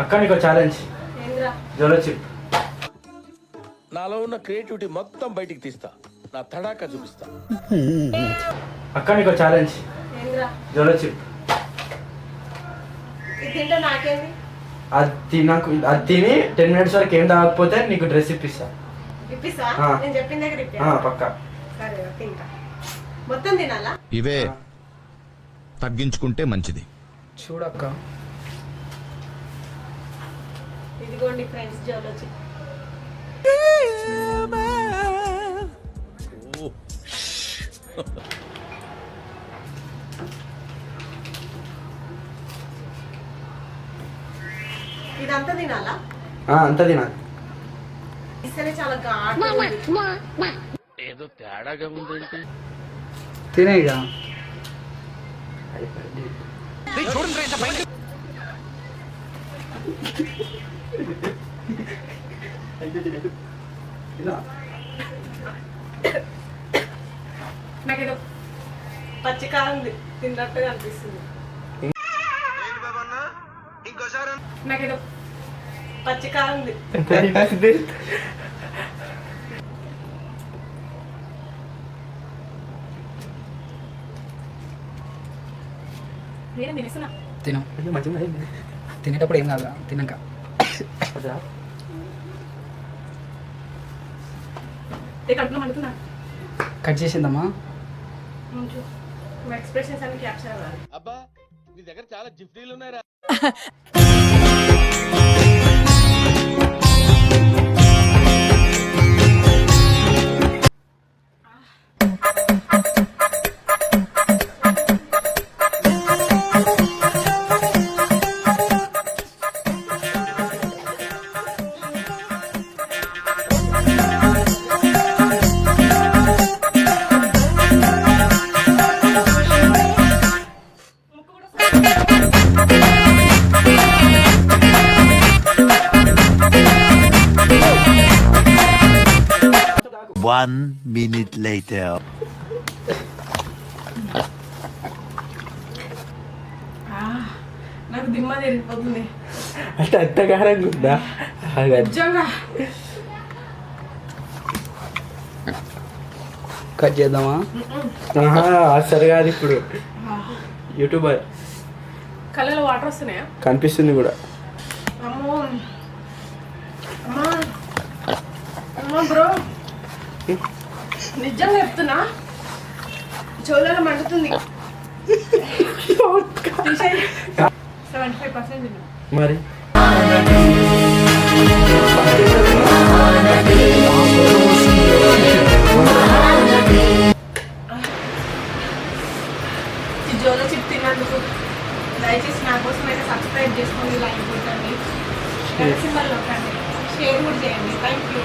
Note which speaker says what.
Speaker 1: అక్క నీకు challenge. జోలో chip.
Speaker 2: నాలో ఉన్న క్రియేటివిటీ మొత్తం బయటికి తీస్తా, నా తడాకా చూపిస్తా.
Speaker 1: అక్క నీకు ఛాలెంజ్. జోలో చిప్. అది తిని 10 minutes వరకు ఏం తాగకపోతే నీకు డ్రెస్ ఇప్పిస్తా. పక్కా.
Speaker 3: ఇవే తగ్గించుకుంటే మంచిది.
Speaker 1: చూడక్క.
Speaker 4: ఇదిగోండి ఫ్రెండ్స్ జోలో చిప్. ఇదంతా తినాలా?
Speaker 1: అంతా తినాలి.
Speaker 4: ఇసరే చాలా ఘాటు.
Speaker 2: ఏదో తేడాగా ఉందేంటి?
Speaker 1: తినేగా.
Speaker 4: నాకేదో పచ్చికారం తిన్నట్టుగా అనిపిస్తుంది. నాకేదో పచ్చికారం
Speaker 5: తిను. తినేటప్పుడు ఏం కాదు, తిన్నాక కట్ చేసిందమ్మా.
Speaker 4: ఎక్స్ప్రెషన్స్ అన్ని క్యాప్చర్ అవ్వాలి.
Speaker 2: అబ్బా నీ దగ్గర చాలా జిఫ్టీలు ఉన్నాయరా.
Speaker 6: One minute later.
Speaker 4: నాకు దిమ్మ తిరిగిపోతుంది.
Speaker 1: అంటే అంతగారంగా ఉందా?
Speaker 4: నిజంగా
Speaker 5: కట్ చేద్దామా?
Speaker 1: సరే కాదు. ఇప్పుడు యూట్యూబర్
Speaker 4: కళ్ళలో వాటర్ వస్తున్నాయా?
Speaker 1: కనిపిస్తుంది కూడా.
Speaker 4: అమ్మో అమ్మా అమ్మా బ్రో, నిజంగా చెప్తున్నా చోళ్ళలో మండుతుంది. 75%
Speaker 1: మరి
Speaker 4: జోలో చిప్ తిన్నందుకు దయచేసి నా కోసం అయితే సబ్స్క్రైబ్ చేసుకోండి, లైక్ కొట్టండి, సింబల్ నొక్కండి, షేర్ కూడా చేయండి. Thank you.